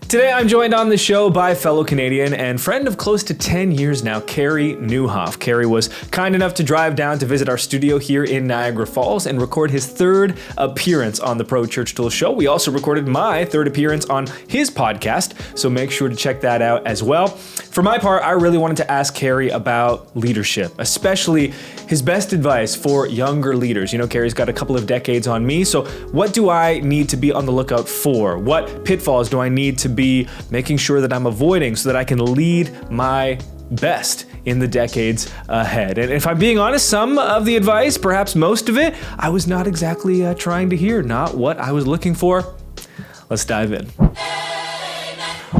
Today I'm joined on the show by fellow Canadian and friend of close to 10 years now, Carey Nieuwhof. Carey was kind enough to drive down to visit our studio here in Niagara Falls and record his third appearance on the Pro Church Tools show. We also recorded my third appearance on his podcast, so make sure to check that out as well. For my part, I really wanted to ask Carey about leadership, especially his best advice for younger leaders. You know, Carey's got a couple of decades on me, so what do I need to be on the lookout for? What pitfalls do I need to be making sure that I'm avoiding so that I can lead my best in the decades ahead? And if I'm being honest, some of the advice, perhaps most of it, I was not exactly trying to hear, not what I was looking for. Let's dive in.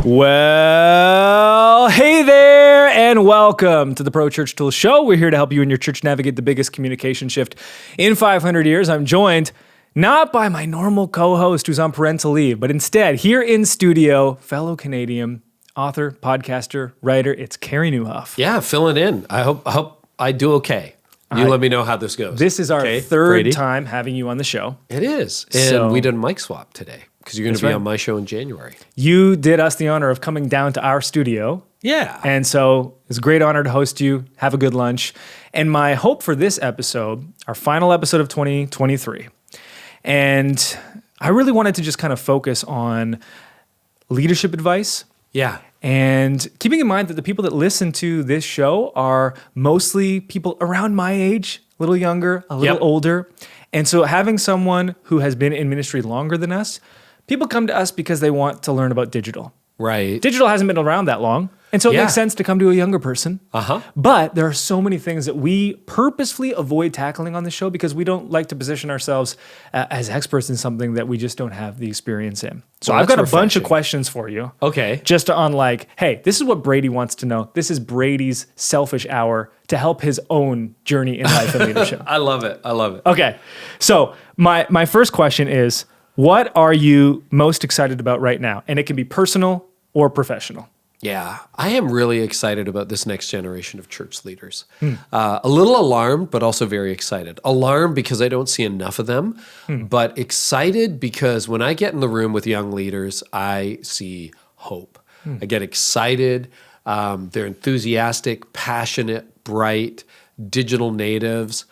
Well, hey there, and welcome to the Pro Church Tools Show. We're here to help you and your church navigate the biggest communication shift in 500 years. I'm joined not by my normal co-host who's on parental leave, but instead here in studio, fellow Canadian, author, podcaster, writer, it's Carey Nieuwhof. Yeah, filling in. I hope I do okay. Let me know how this goes. This is our third Brady. Time having you on the show. It is. And we did a mic swap today because you're going to be on my show in January. You did us the honor of coming down to our studio. Yeah. And so it's a great honor to host you. Have a good lunch. And my hope for this episode, our final episode of 2023, and I really wanted to just kind of focus on leadership advice. Yeah. And keeping in mind that the people that listen to this show are mostly people around my age, a little younger, a little older. And so having someone who has been in ministry longer than us, people come to us because they want to learn about digital. Right. Digital hasn't been around that long. And so it makes sense to come to a younger person. But there are so many things that we purposefully avoid tackling on the show because we don't like to position ourselves as experts in something that we just don't have the experience in. So I've got a bunch of questions for you. Okay. Just on like, hey, this is what Brady wants to know. This is Brady's selfish hour to help his own journey in life and leadership. I love it. Okay. So my first question is, what are you most excited about right now? And it can be personal or professional. Yeah, I am really excited about this next generation of church leaders. A little alarmed, but also very excited. Alarmed because I don't see enough of them, but excited because when I get in the room with young leaders, I see hope. I get excited. They're enthusiastic, passionate, bright, digital natives,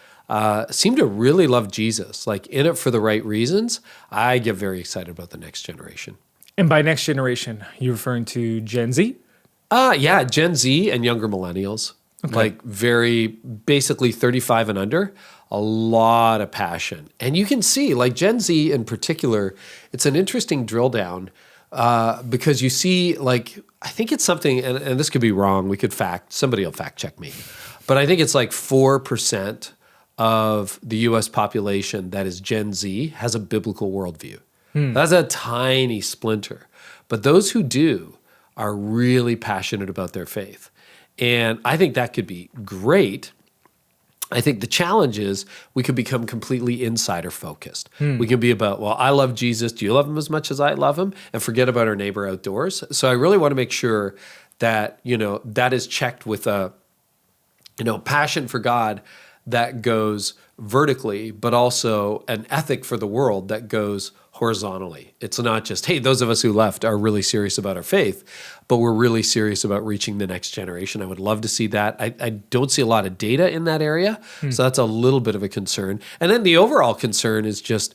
seem to really love Jesus, like in it for the right reasons. I get very excited about the next generation. And by next generation, you're referring to Gen Z? Yeah, Gen Z and younger millennials. Okay. Like very basically 35 and under, a lot of passion. And you can see, like Gen Z in particular, it's an interesting drill down because you see, like, I think it's something, and this could be wrong, somebody will fact check me, but I think it's like 4% of the US population that is Gen Z has a biblical worldview. That's a tiny splinter. But those who do are really passionate about their faith. And I think that could be great. I think the challenge is we could become completely insider focused. We can be about, well, I love Jesus. Do you love him as much as I love him? And forget about our neighbor outdoors. So I really want to make sure that, that is checked with a, passion for God that goes vertically, but also an ethic for the world that goes horizontally. It's not just, hey, those of us who left are really serious about our faith, but we're really serious about reaching the next generation. I would love to see that. I don't see a lot of data in that area, so that's a little bit of a concern. And then the overall concern is just,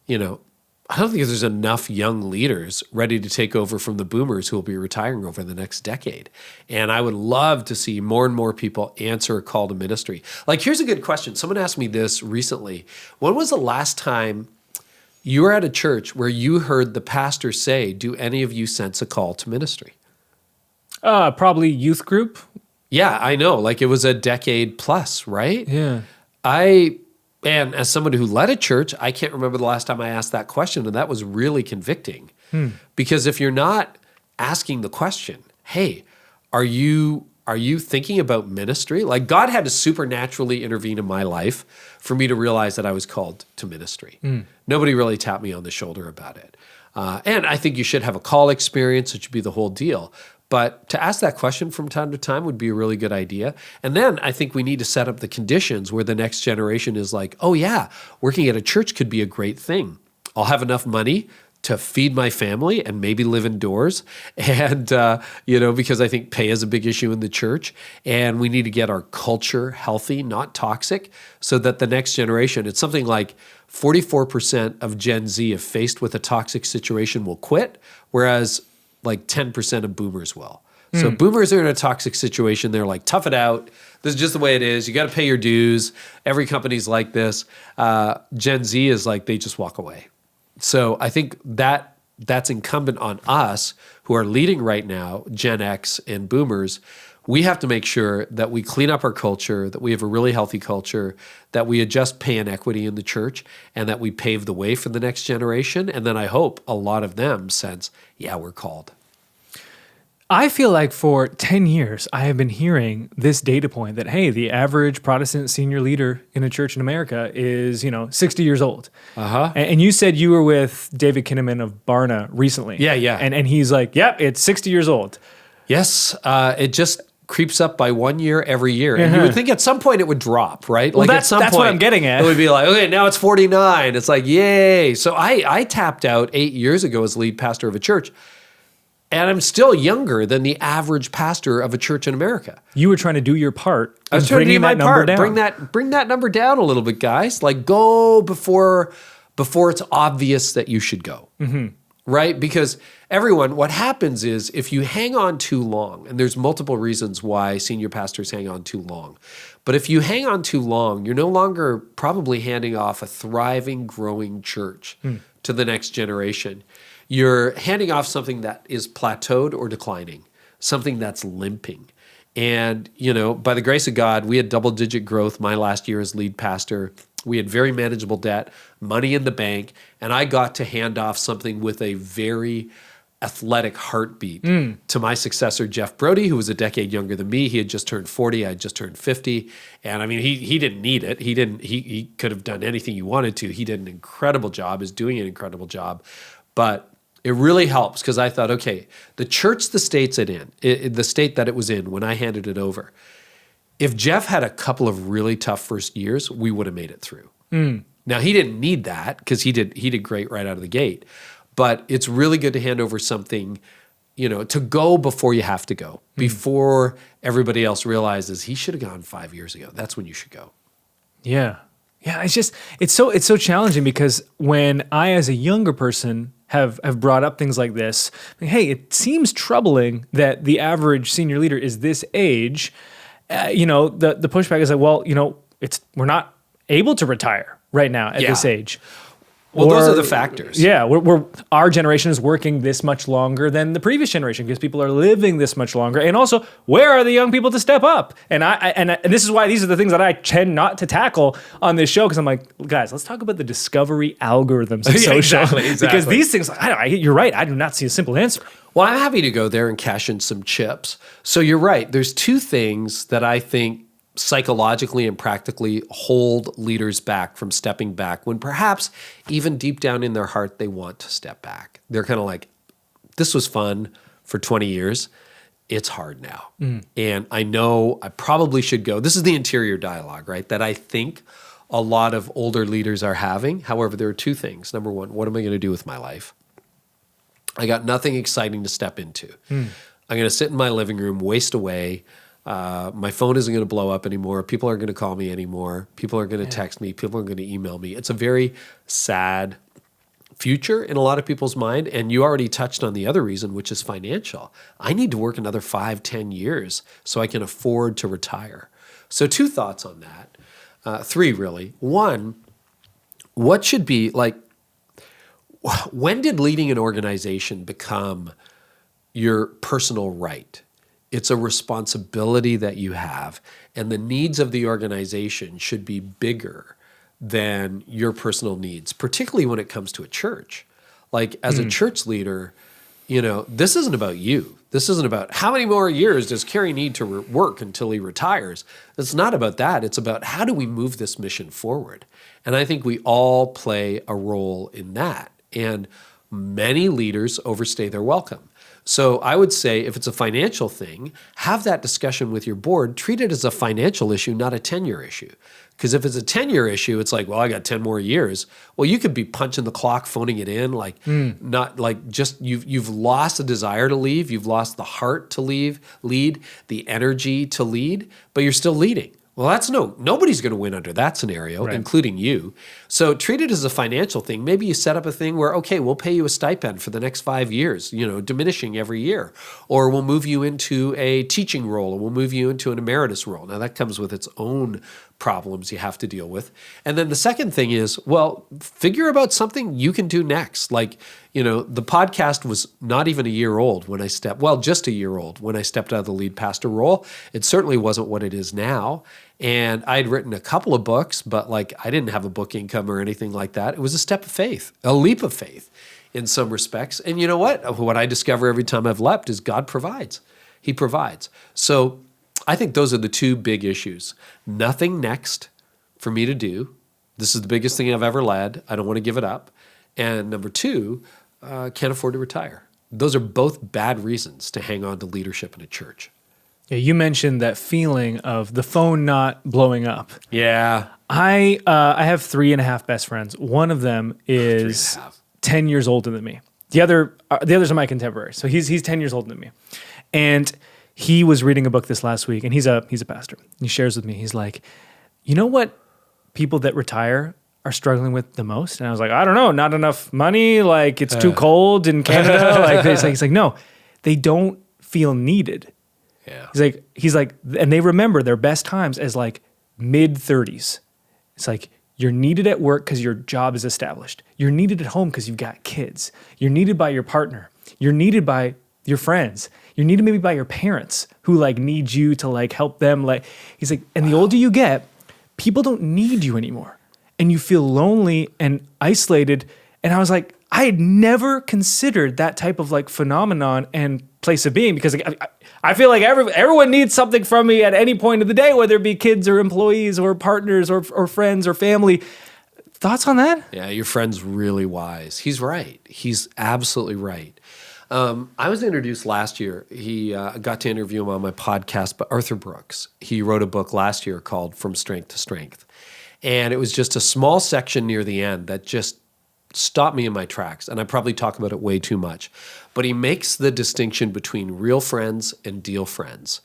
I don't think there's enough young leaders ready to take over from the boomers who will be retiring over the next decade. And I would love to see more and more people answer a call to ministry. Like, here's a good question. Someone asked me this recently. When was the last time you were at a church where you heard the pastor say, do any of you sense a call to ministry? Probably youth group. Yeah, I know. Like it was a decade plus, right? Yeah. And as somebody who led a church, I can't remember the last time I asked that question, and that was really convicting. Because if you're not asking the question, hey, are you thinking about ministry? Like God had to supernaturally intervene in my life for me to realize that I was called to ministry. Nobody really tapped me on the shoulder about it. And I think you should have a call experience. It should be the whole deal. But to ask that question from time to time would be a really good idea. And then I think we need to set up the conditions where the next generation is like, oh yeah, working at a church could be a great thing. I'll have enough money to feed my family and maybe live indoors. And, because I think pay is a big issue in the church. And we need to get our culture healthy, not toxic, so that the next generation, it's something like 44% of Gen Z, if faced with a toxic situation, will quit, whereas like 10% of boomers will. So boomers are in a toxic situation. They're like, tough it out. This is just the way it is. You got to pay your dues. Every company's like this. Gen Z is like, they just walk away. So I think that's incumbent on us who are leading right now, Gen X and boomers. We have to make sure that we clean up our culture, that we have a really healthy culture, that we adjust pay and equity in the church, and that we pave the way for the next generation. And then I hope a lot of them sense, yeah, we're called. I feel like for 10 years, I have been hearing this data point that, hey, the average Protestant senior leader in a church in America is, 60 years old. Uh-huh. And you said you were with David Kinnaman of Barna recently. Yeah. And he's like, yep, it's 60 years old. Yes, it just creeps up by 1 year every year. And you would think at some point it would drop, right? Well, at some that's point, what I'm getting at. It would be like, okay, now it's 49. It's like, yay. So I tapped out 8 years ago as lead pastor of a church. And I'm still younger than the average pastor of a church in America. You were trying to do your part. I was trying to do my part. Down. Bring that number down a little bit, guys. Like go before it's obvious that you should go. Mm-hmm. Right? Because what happens is if you hang on too long, and there's multiple reasons why senior pastors hang on too long, but if you hang on too long, you're no longer probably handing off a thriving, growing church to the next generation. You're handing off something that is plateaued or declining, something that's limping. And, by the grace of God, we had double-digit growth my last year as lead pastor. We had very manageable debt, money in the bank, and I got to hand off something with a very athletic heartbeat to my successor, Jeff Brady, who was a decade younger than me. He had just turned 40. I had just turned 50. And I mean, he didn't need it. He could have done anything he wanted to. He did an incredible job, is doing an incredible job. But it really helps because I thought, okay, the church the state that it was in when I handed it over, if Jeff had a couple of really tough first years, we would have made it through. Now, he didn't need that because he did great right out of the gate. But it's really good to hand over something, to go before you have to go, before everybody else realizes he should have gone 5 years ago. That's when you should go. Yeah. Yeah, it's so challenging because when I, as a younger person, have brought up things like this, hey, it seems troubling that the average senior leader is this age. The pushback is like, well, we're not able to retire right now at this age. Well, those are the factors. Yeah, our generation is working this much longer than the previous generation because people are living this much longer. And also, where are the young people to step up? And this is why these are the things that I tend not to tackle on this show because I'm like, guys, let's talk about the discovery algorithms of social. Exactly. Because these things, you're right, I do not see a simple answer. Well, I'm happy to go there and cash in some chips. So you're right. There's two things that I think psychologically and practically hold leaders back from stepping back when perhaps even deep down in their heart they want to step back. They're kind of like, this was fun for 20 years. It's hard now. And I know I probably should go. This is the interior dialogue, right? That I think a lot of older leaders are having. However, there are two things. Number one, what am I going to do with my life? I got nothing exciting to step into. I'm going to sit in my living room, waste away. My phone isn't going to blow up anymore. People aren't going to call me anymore. People aren't going to text me. People aren't going to email me. It's a very sad future in a lot of people's mind. And you already touched on the other reason, which is financial. I need to work another 5-10 years so I can afford to retire. So two thoughts on that. Three, really. One, what should be like, when did leading an organization become your personal right? It's a responsibility that you have, and the needs of the organization should be bigger than your personal needs, particularly when it comes to a church. Like as a church leader, this isn't about you. This isn't about how many more years does Carey need to work until he retires. It's not about that. It's about how do we move this mission forward? And I think we all play a role in that. And many leaders overstay their welcome. So I would say if it's a financial thing, have that discussion with your board. Treat it as a financial issue, not a tenure issue. Because if it's a 10-year issue, it's like, well, I got 10 more years. Well, you could be punching the clock, phoning it in, not like just you've lost the desire to leave, you've lost the heart to lead, the energy to lead, but you're still leading. Well, nobody's going to win under that scenario, including you. So treat it as a financial thing. Maybe you set up a thing where, okay, we'll pay you a stipend for the next 5 years, diminishing every year. Or we'll move you into a teaching role, or we'll move you into an emeritus role. Now, that comes with its own problems you have to deal with. And then the second thing is, well, figure about something you can do next. Like, the podcast was not even a year old when just a year old when I stepped out of the lead pastor role. It certainly wasn't what it is now. And I'd written a couple of books, but I didn't have a book income or anything like that. It was a step of faith, a leap of faith in some respects. And you know what? What I discover every time I've leapt is God provides. He provides. So I think those are the two big issues. Nothing next for me to do. This is the biggest thing I've ever led. I don't want to give it up. And number two, can't afford to retire. Those are both bad reasons to hang on to leadership in a church. Yeah, you mentioned that feeling of the phone not blowing up. Yeah. I have 3.5 best friends. One of them is 10 years older than me. The others are my contemporaries. So he's 10 years older than me. And he was reading a book this last week, and he's a pastor. He shares with me, he's like, you know what people that retire are struggling with the most? And I was like, I don't know, not enough money, it's too cold in Canada. He's like, no, they don't feel needed. Yeah. He's like, and they remember their best times as mid-30s. It's like, you're needed at work because your job is established. You're needed at home because you've got kids. You're needed by your partner. You're needed by your friends. You're needed maybe by your parents who need you to help them. He's like, and the older you get, people don't need you anymore. And you feel lonely and isolated. And I was like, I had never considered that type of phenomenon and place of being, because I feel like everyone needs something from me at any point of the day, whether it be kids or employees or partners or friends or family. Thoughts on that? Yeah, your friend's really wise. He's right. He's absolutely right. I was introduced last year. He got to interview him on my podcast, but Arthur Brooks. He wrote a book last year called From Strength to Strength. And it was just a small section near the end that just stopped me in my tracks. And I probably talk about it way too much. But he makes the distinction between real friends and deal friends.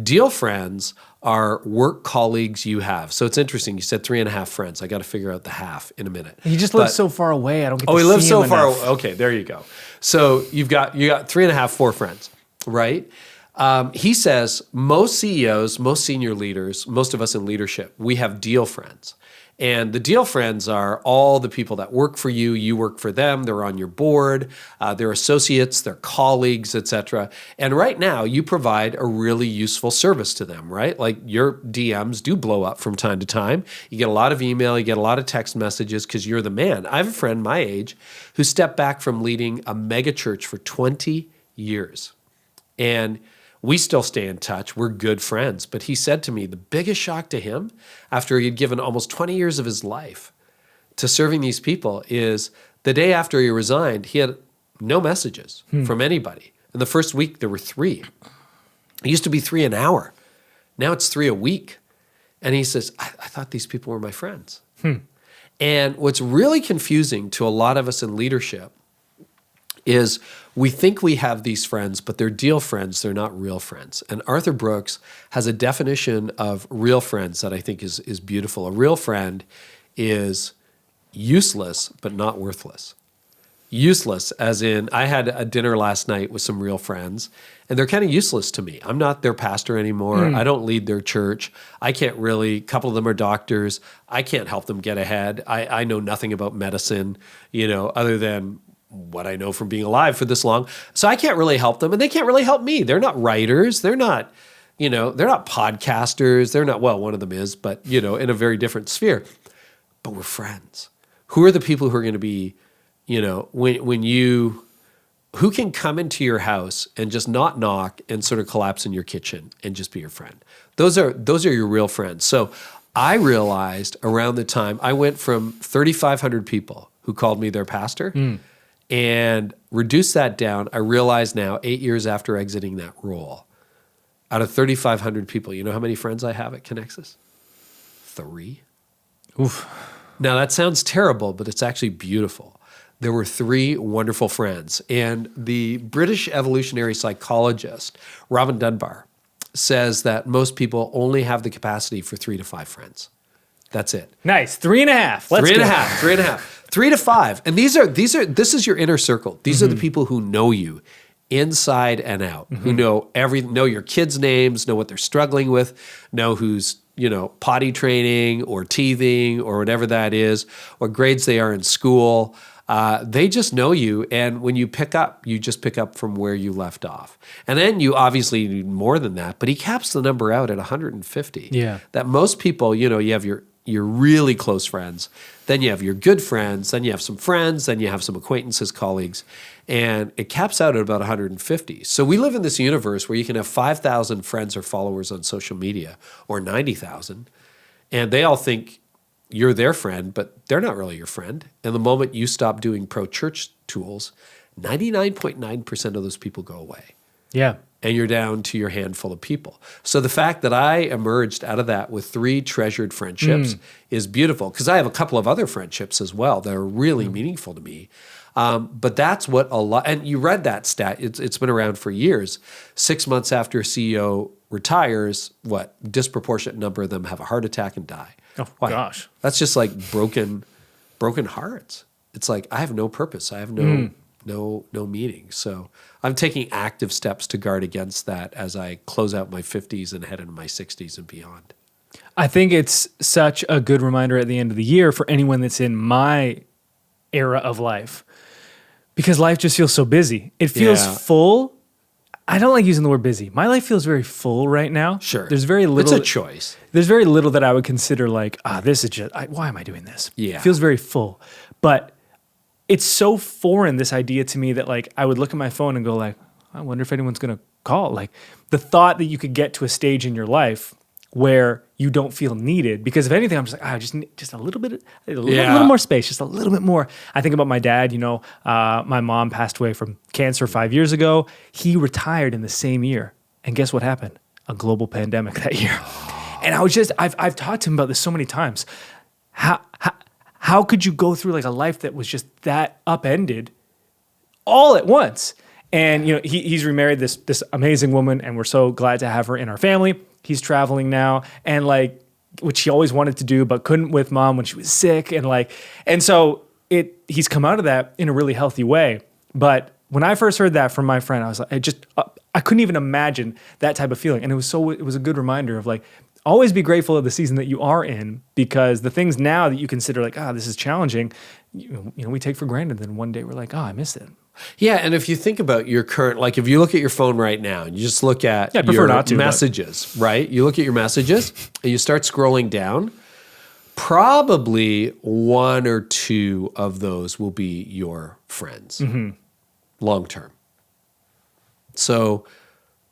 Deal friends are work colleagues you have. So it's interesting. You said 3.5 friends. I got to figure out the half in a minute. He just lives so far away. I don't get to see him. Oh, he lives so far enough. away. Okay, there you go. So you got 3.5, 4 friends, right? He says most CEOs, most senior leaders, most of us in leadership, we have deal friends. And the deal friends are all the people that work for you, you work for them, they're on your board, they're associates, they're colleagues, etc. And right now, you provide a really useful service to them, right? Your DMs do blow up from time to time. You get a lot of email, you get a lot of text messages because you're the man. I have a friend my age who stepped back from leading a mega church for 20 years. And we still stay in touch. We're good friends. But he said to me, the biggest shock to him after he'd given almost 20 years of his life to serving these people is the day after he resigned, he had no messages from anybody. In the first week, there were 3. It used to be 3 an hour. Now it's 3 a week. And he says, I thought these people were my friends. And what's really confusing to a lot of us in leadership is we think we have these friends, but they're deal friends, they're not real friends. And Arthur Brooks has a definition of real friends that I think is beautiful. A real friend is useless, but not worthless. Useless, as in I had a dinner last night with some real friends, and they're kind of useless to me. I'm not their pastor anymore. I don't lead their church. I can't really, a couple of them are doctors. I can't help them get ahead. I know nothing about medicine, other than what I know from being alive for this long. So I can't really help them, and they can't really help me. They're not writers. They're not, they're not podcasters. They're not, well, one of them is, but, in a very different sphere. But we're friends. Who are the people who are going to be, who can come into your house and just not knock and sort of collapse in your kitchen and just be your friend? Those are your real friends. So I realized around the time I went from 3,500 people who called me their pastor, and reduce that down. I realize now, 8 years after exiting that role, out of 3,500 people, you know how many friends I have at Connexus? 3. Oof. Now that sounds terrible, but it's actually beautiful. There were 3 wonderful friends. And the British evolutionary psychologist, Robin Dunbar, says that most people only have the capacity for 3 to 5 friends. That's it. Nice. 3.5. Let's go. 3.5. 3 to 5. And this is your inner circle. These are the people who know you inside and out, who know your kids' names, know what they're struggling with, know who's, potty training or teething or whatever that is, what grades they are in school. They just know you. And when you pick up, you just pick up from where you left off. And then you obviously need more than that, but he caps the number out at 150. Yeah. That most people, you have your really close friends, then you have your good friends, then you have some friends, then you have some acquaintances, colleagues, and it caps out at about 150. So we live in this universe where you can have 5,000 friends or followers on social media, or 90,000, and they all think you're their friend, but they're not really your friend. And the moment you stop doing pro-church tools, 99.9% of those people go away. Yeah. And you're down to your handful of people. So the fact that I emerged out of that with 3 treasured friendships is beautiful, because I have a couple of other friendships as well that are really meaningful to me. But that's what a lot, and you read that stat, it's been around for years. 6 months after a CEO retires, disproportionate number of them have a heart attack and die. Oh, gosh. That's just like broken hearts. It's like, I have no purpose. I have no meaning. So I'm taking active steps to guard against that as I close out my 50s and head into my 60s and beyond. I think it's such a good reminder at the end of the year for anyone that's in my era of life, because life just feels so busy. It feels full. I don't like using the word busy. My life feels very full right now. Sure. There's very little. It's a choice. There's very little that I would consider like, this is just, why am I doing this? Yeah. It feels very full. But it's so foreign, this idea to me, that like I would look at my phone and go like, I wonder if anyone's going to call. Like the thought that you could get to a stage in your life where you don't feel needed, because if anything, I'm just like, I just need just a little bit, a little more space, just a little bit more. I think about my dad. My mom passed away from cancer 5 years ago. He retired in the same year, and guess what happened? A global pandemic that year. And I've talked to him about this so many times. How could you go through like a life that was just that upended all at once? And he's remarried this amazing woman, and we're so glad to have her in our family. He's traveling now, and like, which he always wanted to do but couldn't with mom when she was sick, and so he's come out of that in a really healthy way. But when I first heard that from my friend, I was like, I couldn't even imagine that type of feeling, and it was a good reminder of like, always be grateful of the season that you are in, because the things now that you consider like, this is challenging, we take for granted. Then one day we're like, I missed it. Yeah, and if you think about your current, like if you look at your phone right now and you just look at your messages, right? You look at your messages and you start scrolling down, probably 1 or 2 of those will be your friends long term. So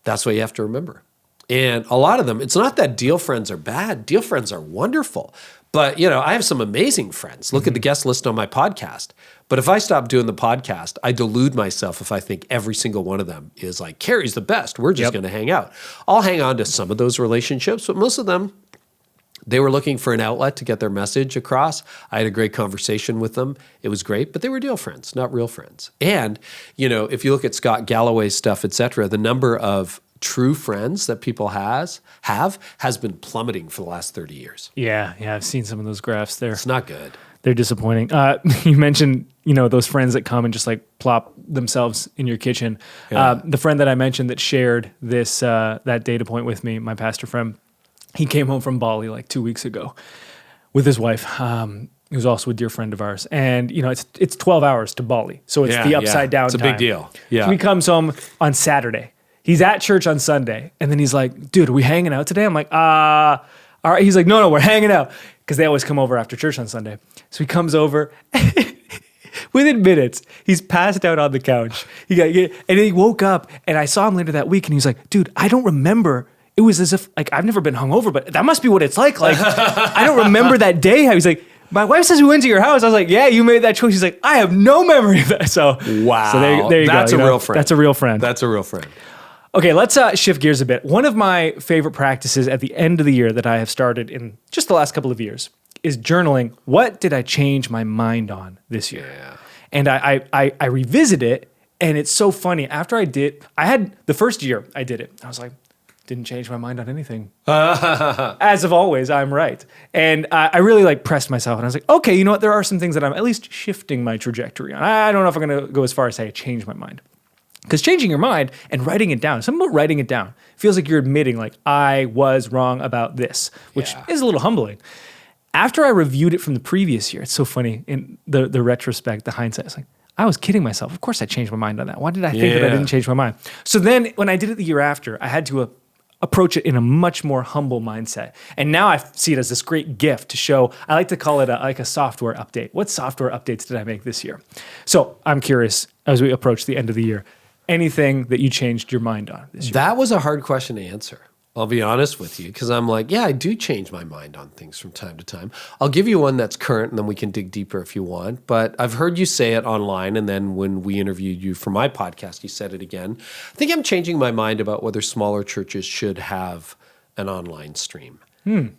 that's what you have to remember. And a lot of them, it's not that deal friends are bad. Deal friends are wonderful. But, I have some amazing friends. Look at the guest list on my podcast. But if I stop doing the podcast, I delude myself if I think every single one of them is like, Carey's the best. We're just going to hang out. I'll hang on to some of those relationships, but most of them, they were looking for an outlet to get their message across. I had a great conversation with them. It was great, but they were deal friends, not real friends. And, if you look at Scott Galloway's stuff, et cetera, the number of true friends that people has been plummeting for the last 30 years. Yeah, I've seen some of those graphs there. It's not good. They're disappointing. You mentioned, those friends that come and just like plop themselves in your kitchen. Yeah. The friend that I mentioned that shared this that data point with me, my pastor friend, he came home from Bali like 2 weeks ago with his wife. He was also a dear friend of ours. And, it's 12 hours to Bali. So it's the upside down time. It's a big deal. Yeah. So he comes home on Saturday. He's at church on Sunday, and then he's like, dude, are we hanging out today? I'm like, all right. He's like, no, we're hanging out, because they always come over after church on Sunday. So he comes over. Within minutes, he's passed out on the couch. And he woke up, and I saw him later that week, and he's like, dude, I don't remember. It was as if, like, I've never been hungover, but that must be what it's like. Like, I don't remember that day. He's like, My wife says we went to your house. I was like, yeah, you made that choice. She's like, I have no memory of that. So wow. So there you That's go. a real friend. That's a real friend. That's a real friend. Okay, let's shift gears a bit. One of my favorite practices at the end of the year that I have started in just the last couple of years is journaling. What did I change my mind on this year? Yeah. And I revisit it, and it's so funny. After I had the first year I did it. I was like, didn't change my mind on anything. As of always, I'm right. And I really like pressed myself, and I was like, okay, you know what? There are some things that I'm at least shifting my trajectory on. I don't know if I'm going to go as far as say I changed my mind. Because changing your mind and writing it down, something about writing it down feels like you're admitting, like, I was wrong about this, which is a little humbling. After I reviewed it from the previous year, it's so funny in the retrospect, the hindsight, it's like, I was kidding myself. Of course I changed my mind on that. Why did I think that I didn't change my mind? So then when I did it the year after, I had to approach it in a much more humble mindset. And now I see it as this great gift to show, I like to call it like a software update. What software updates did I make this year? So I'm curious, as we approach the end of the year, anything that you changed your mind on this year? That was a hard question to answer. I'll be honest with you, because I'm like, yeah, I do change my mind on things from time to time. I'll give you one that's current, and then we can dig deeper if you want. But I've heard you say it online, and then when we interviewed you for my podcast, you said it again. I think I'm changing my mind about whether smaller churches should have an online stream.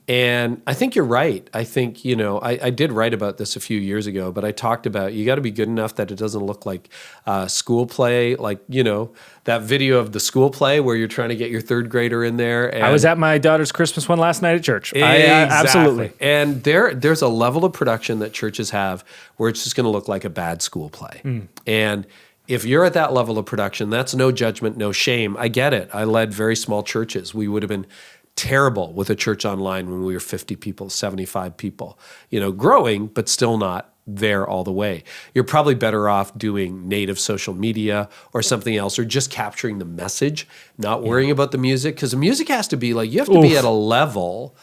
And I think you're right. I think, I did write about this a few years ago, but I talked about you got to be good enough that it doesn't look like school play, like, that video of the school play where you're trying to get your third grader in there. And I was at my daughter's Christmas one last night at church. Exactly. Absolutely. And there's a level of production that churches have where it's just going to look like a bad school play. And if you're at that level of production, that's no judgment, no shame. I get it. I led very small churches. We would have been terrible with a church online when we were 50 people, 75 people, growing, but still not there all the way. You're probably better off doing native social media or something else, or just capturing the message, not worrying about the music, because the music has to be like, you have to be at a level,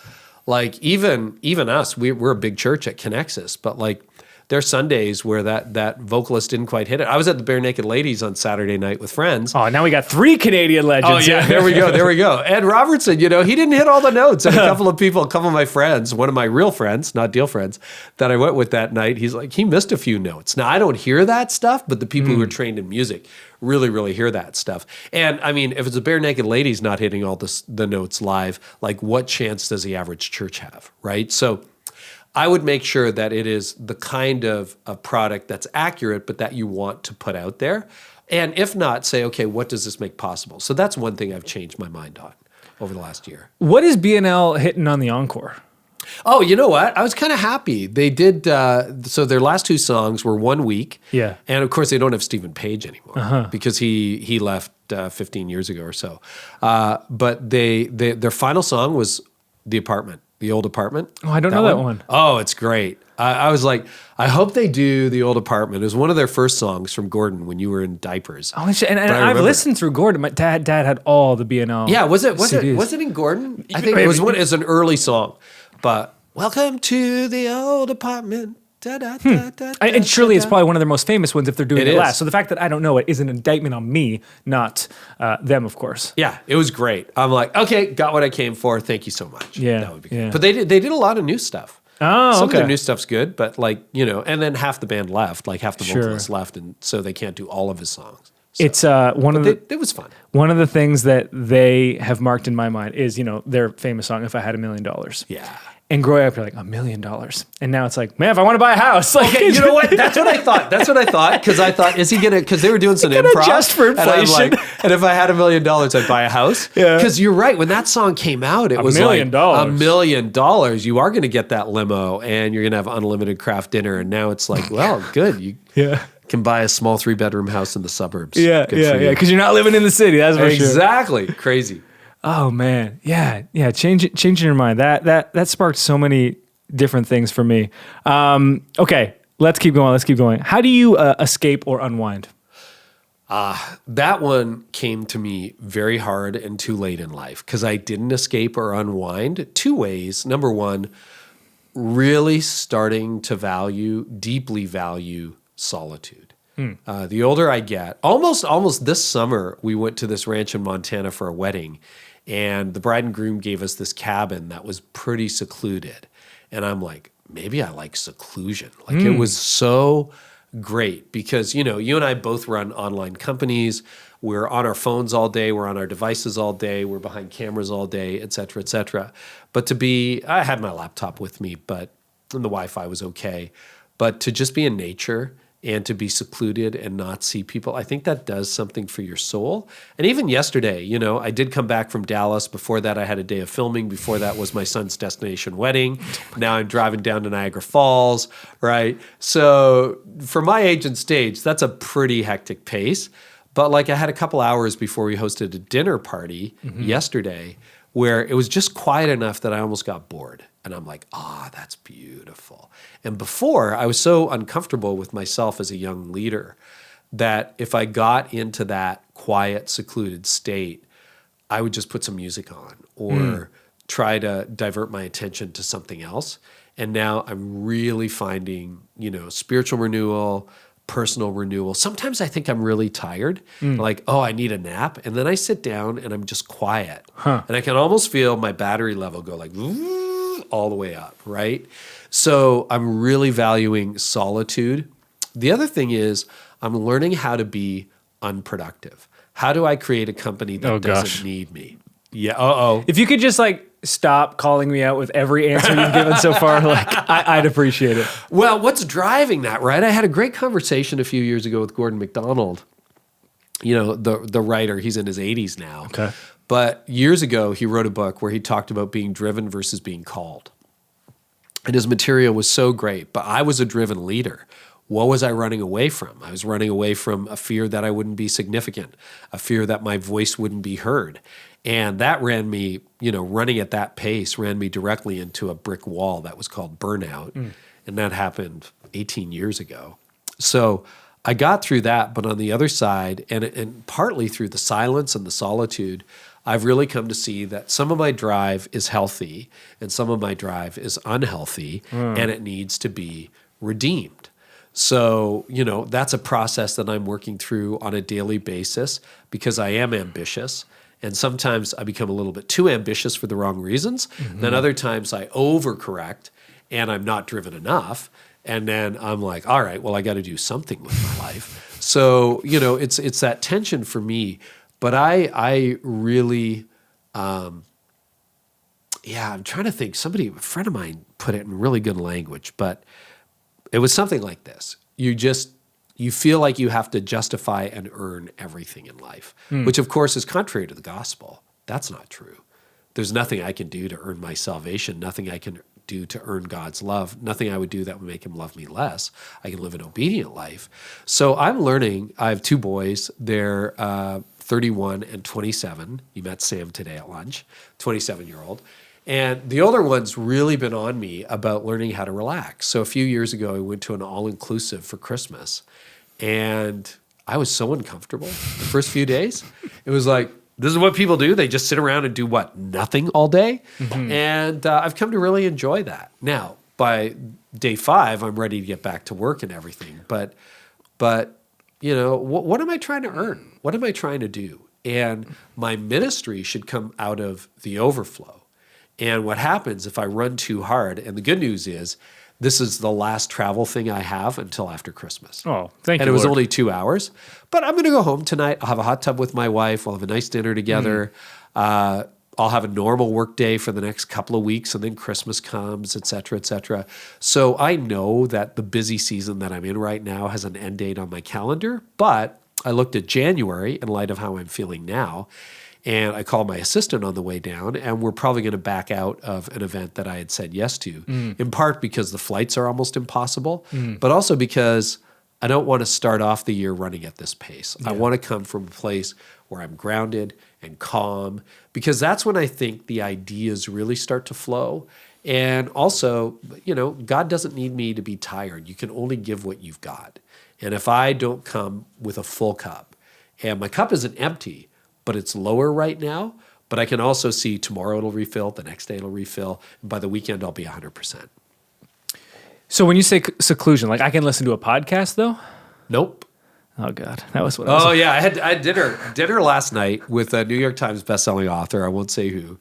like even us, we're a big church at Connexus, but like, there's Sundays where that vocalist didn't quite hit it. I was at the Bare Naked Ladies on Saturday night with friends. Oh, now we got 3 Canadian legends. Oh, yeah, there we go. Ed Robertson, he didn't hit all the notes. And a couple of my friends, one of my real friends, not deal friends, that I went with that night, he's like, he missed a few notes. Now, I don't hear that stuff, but the people who are trained in music really, really hear that stuff. And I mean, if it's a Bare Naked Ladies not hitting all the notes live, like what chance does the average church have, right? So I would make sure that it is the kind of a product that's accurate, but that you want to put out there. And if not, say, okay, what does this make possible? So that's one thing I've changed my mind on over the last year. What is BNL hitting on the encore? Oh, you know what? I was kind of happy. They did, so their last 2 songs were 1 week. Yeah. And of course, they don't have Stephen Page anymore because he left 15 years ago or so. But their final song was The Apartment. The Old Apartment. Oh, I don't know that one. Oh, it's great. I was like, I hope they do The Old Apartment. It was one of their first songs from Gordon when you were in diapers. Oh, and I've listened through Gordon. My dad had all the BNL. Yeah, was it CDs. in Gordon? I think it was it's an early song. But welcome to the old apartment. And surely it's probably one of their most famous ones if they're doing it last. So the fact that I don't know it is an indictment on me, not them, of course. Yeah, it was great. I'm like, okay, got what I came for. Thank you so much. Yeah, that would be good. But they did a lot of new stuff. Oh, Some okay. of their new stuff's good, but like, and then half the band left, like half the vocalists left, and so they can't do all of his songs. So, it's it was fun. One of the things that they have marked in my mind is, their famous song, If I Had $1 Million. Yeah. And growing up, you're like, $1 million. And now it's like, man, if I want to buy a house. Like, okay, you know what? That's what I thought. Because I thought, is he going to, because they were doing some improv. Just for inflation. And if I had $1 million, I'd buy a house. Yeah. Because you're right. When that song came out, it was like $1 million. You are going to get that limo and you're going to have unlimited craft dinner. And now it's like, well, good. You can buy a small 3-bedroom house in the suburbs. Yeah. Because you're not living in the city. That's for sure. Exactly. Crazy. Oh man, yeah. Changing your mind. That sparked so many different things for me. Okay, let's keep going. How do you escape or unwind? That one came to me very hard and too late in life because I didn't escape or unwind. 2 ways. Number one, really starting to deeply value solitude. The older I get, almost this summer, we went to this ranch in Montana for a wedding. And the bride and groom gave us this cabin that was pretty secluded. And I'm like, maybe I like seclusion. Like it was so great because, you know, you and I both run online companies. We're on our phones all day. We're on our devices all day. We're behind cameras all day, et cetera, et cetera. But I had my laptop with me, and the Wi-Fi was okay. But to just be in nature and to be secluded and not see people, I think that does something for your soul. And even yesterday, you know, I did come back from Dallas. Before that, I had a day of filming. Before that was my son's destination wedding. Now I'm driving down to Niagara Falls, right? So for my age and stage, that's a pretty hectic pace. But like I had a couple hours before we hosted a dinner party yesterday where it was just quiet enough that I almost got bored. And I'm like, that's beautiful. And before, I was so uncomfortable with myself as a young leader that if I got into that quiet, secluded state, I would just put some music on or try to divert my attention to something else. And now I'm really finding, you know, spiritual renewal, personal renewal. Sometimes I think I'm really tired, like, I need a nap. And then I sit down and I'm just quiet. And I can almost feel my battery level go like all the way up, right? So I'm really valuing solitude. The other thing is I'm learning how to be unproductive. How do I create a company that doesn't need me? Yeah, If you could just like stop calling me out with every answer you've given so far, like I'd appreciate it. Well, what's driving that, right? I had a great conversation a few years ago with Gordon MacDonald, you know, the writer. He's in his 80s now. Okay. But years ago, he wrote a book where he talked about being driven versus being called. And his material was so great, but I was a driven leader. What was I running away from? I was running away from a fear that I wouldn't be significant, a fear that my voice wouldn't be heard. And that ran me, you know, running at that pace ran me directly into a brick wall that was called burnout. And that happened 18 years ago. So I got through that, but on the other side, and partly through the silence and the solitude, I've really come to see that some of my drive is healthy and some of my drive is unhealthy, and it needs to be redeemed. So, you know, that's a process that I'm working through on a daily basis because I am ambitious. And sometimes I become a little bit too ambitious for the wrong reasons. Then other times I overcorrect and I'm not driven enough. And then I'm like, all right, well, I got to do something with my life. So, you know, it's that tension for me. But I really, I'm trying to think. A friend of mine put it in really good language, but it was something like this. You feel like you have to justify and earn everything in life, which of course is contrary to the gospel. That's not true. There's nothing I can do to earn my salvation, nothing I can do to earn God's love, nothing I would do that would make him love me less. I can live an obedient life. So I'm learning. I have two boys. They're 31 and 27. You met Sam today at lunch, 27-year-old. And the older one's really been on me about learning how to relax. So a few years ago, I went to an all-inclusive for Christmas. And I was so uncomfortable the first few days. It was like, this is what people do. They just sit around and do what? Nothing all day. And I've come to really enjoy that. Now, by day 5, I'm ready to get back to work and everything. But you know, what am I trying to earn? What am I trying to do? And my ministry should come out of the overflow. And what happens if I run too hard? And the good news is, this is the last travel thing I have until after Christmas. Oh, thank you, And it was Lord. only 2 hours. But I'm going to go home tonight. I'll have a hot tub with my wife. We'll have a nice dinner together. I'll have a normal work day for the next couple of weeks, and then Christmas comes, et cetera, et cetera. So I know that the busy season that I'm in right now has an end date on my calendar. But I looked at January in light of how I'm feeling now. And I called my assistant on the way down, and we're probably going to back out of an event that I had said yes to, in part because the flights are almost impossible, but also because I don't want to start off the year running at this pace. I want to come from a place where I'm grounded and calm, because that's when I think the ideas really start to flow. And also, you know, God doesn't need me to be tired. You can only give what you've got. And if I don't come with a full cup, and my cup isn't empty, but it's lower right now, but I can also see tomorrow it'll refill, the next day it'll refill, and by the weekend I'll be 100%. So when you say seclusion, like I can listen to a podcast though? Nope. Oh God, that was what I was. Oh yeah, I had dinner last night with a New York Times bestselling author, I won't say who,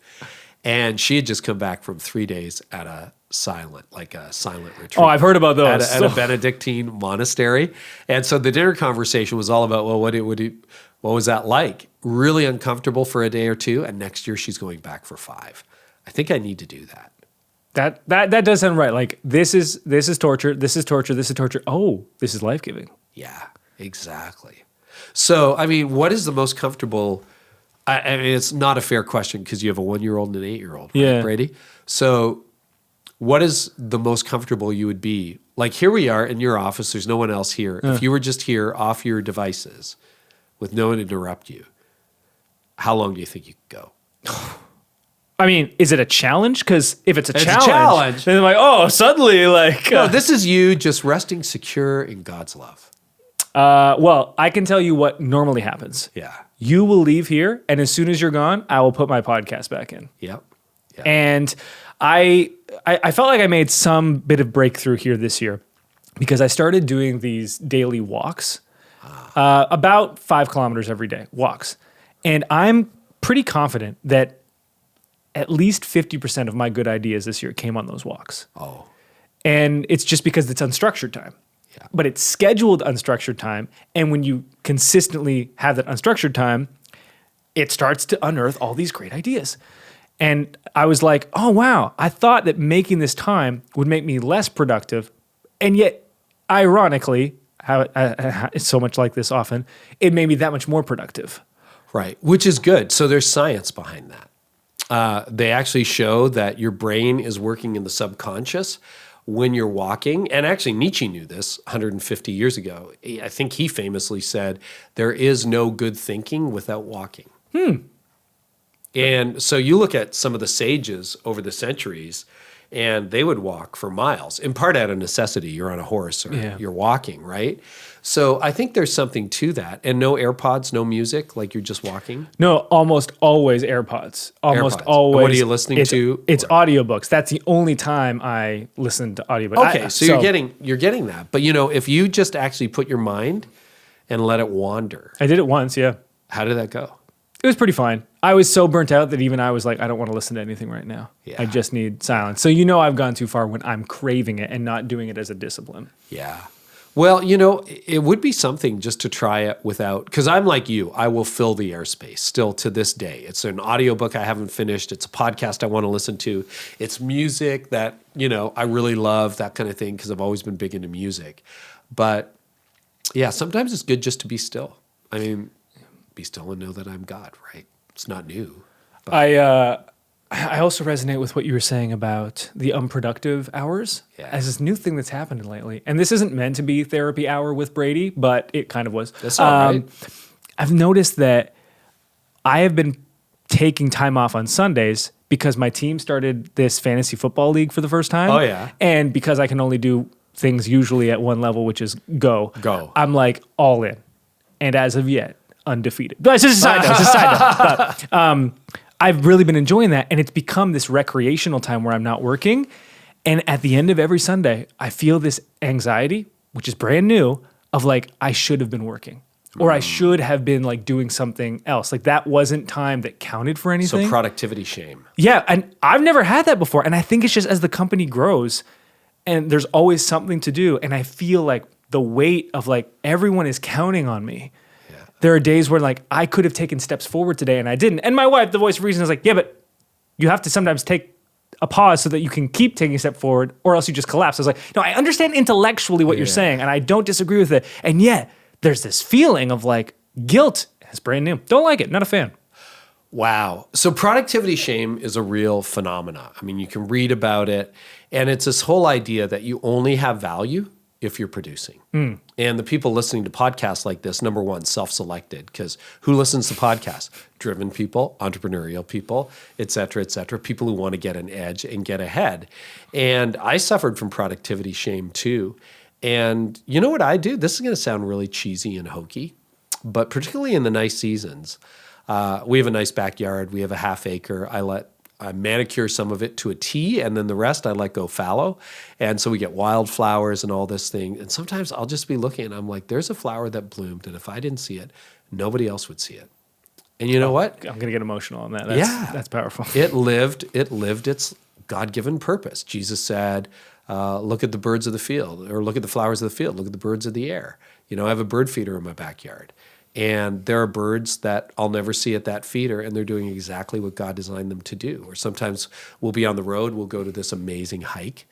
And she had just come back from 3 days at a silent retreat. Oh, I've heard about those. At a Benedictine monastery. And so the dinner conversation was all about, well, what was that like? Really uncomfortable for a day or two, and next year she's going back for 5. I think I need to do that. That does sound right. Like this is torture, this is torture, this is torture. Oh, this is life-giving. Yeah, exactly. So, I mean, what is the most comfortable? I mean, it's not a fair question because you have a 1-year-old and an 8-year-old, right, Yeah. Brady? So, what is the most comfortable you would be? Like here we are in your office. There's no one else here. If you were just here off your devices with no one to interrupt you, how long do you think you could go? I mean, is it a challenge? Because if it's a It's a challenge, challenge. then I'm like, oh, suddenly, like... No, this is you just resting secure in God's love. well, I can tell you what normally happens. Yeah. You will leave here, and as soon as you're gone, I will put my podcast back in. Yep. And I felt like I made some bit of breakthrough here this year because I started doing these daily walks, about 5 kilometers every day, walks. And I'm pretty confident that at least 50% of my good ideas this year came on those walks. Oh. And it's just because it's unstructured time. Yeah. But it's scheduled unstructured time. And when you consistently have that unstructured time, it starts to unearth all these great ideas. And I was like, oh, wow, I thought that making this time would make me less productive. And yet, ironically, it's so much like this often, it made me that much more productive. Right, which is good. So there's science behind that. They actually show that your brain is working in the subconscious when you're walking. And actually, Nietzsche knew this 150 years ago. I think he famously said, there is no good thinking without walking. And so you look at some of the sages over the centuries, and they would walk for miles, in part out of necessity. You're on a horse or you're walking, right? So I think there's something to that. And no AirPods, no music, like you're just walking? No, almost always AirPods. Almost always. And what are you listening to? It's audiobooks. That's the only time I listen to audiobooks. Okay, so you're getting that. But if you just actually put your mind and let it wander. I did it once, yeah. How did that go? It was pretty fine. I was so burnt out that even I was like, I don't want to listen to anything right now. Yeah. I just need silence. So I've gone too far when I'm craving it and not doing it as a discipline. Yeah. Well, it would be something just to try it without, because I'm like you, I will fill the airspace still to this day. It's an audiobook I haven't finished. It's a podcast I want to listen to. It's music that, I really love, that kind of thing, because I've always been big into music. But yeah, sometimes it's good just to be still. I mean, be still and know that I'm God, right? It's not new. But I also resonate with what you were saying about the unproductive hours as this new thing that's happened lately. And this isn't meant to be therapy hour with Brady, but it kind of was. That's all right. I've noticed that I have been taking time off on Sundays because my team started this fantasy football league for the first time. Oh, yeah. And because I can only do things usually at one level, which is go. I'm like all in. And as of yet, undefeated. But it's just a side note. It's a side note. But, I've really been enjoying that, and it's become this recreational time where I'm not working. And at the end of every Sunday, I feel this anxiety, which is brand new, of like, I should have been working. Or I should have been like doing something else. Like that wasn't time that counted for anything. So productivity shame. Yeah, and I've never had that before. And I think it's just as the company grows, and there's always something to do, and I feel like the weight of like, everyone is counting on me. There are days where like I could have taken steps forward today and I didn't. And my wife, the voice of reason, is like, yeah, but you have to sometimes take a pause so that you can keep taking a step forward or else you just collapse. I was like, no, I understand intellectually what you're saying and I don't disagree with it. And yet there's this feeling of like guilt. It's brand new. Don't like it. Not a fan. Wow. So productivity shame is a real phenomena. I mean, you can read about it, and it's this whole idea that you only have value if you're producing. And the people listening to podcasts like this, number one, self-selected, because who listens to podcasts? Driven people, entrepreneurial people, et cetera, people who want to get an edge and get ahead. And I suffered from productivity shame too. And you know what I do? This is going to sound really cheesy and hokey, but particularly in the nice seasons, we have a nice backyard. We have a half acre. I manicure some of it to a T, and then the rest I let go fallow. And so we get wildflowers and all this thing. And sometimes I'll just be looking, and I'm like, there's a flower that bloomed, and if I didn't see it, nobody else would see it. And you know what? I'm going to get emotional on that. That's powerful. It lived its God-given purpose. Jesus said, look at the birds of the field, or look at the flowers of the field, look at the birds of the air. You know, I have a bird feeder in my backyard. And there are birds that I'll never see at that feeder, and they're doing exactly what God designed them to do. Or sometimes we'll be on the road, we'll go to this amazing hike,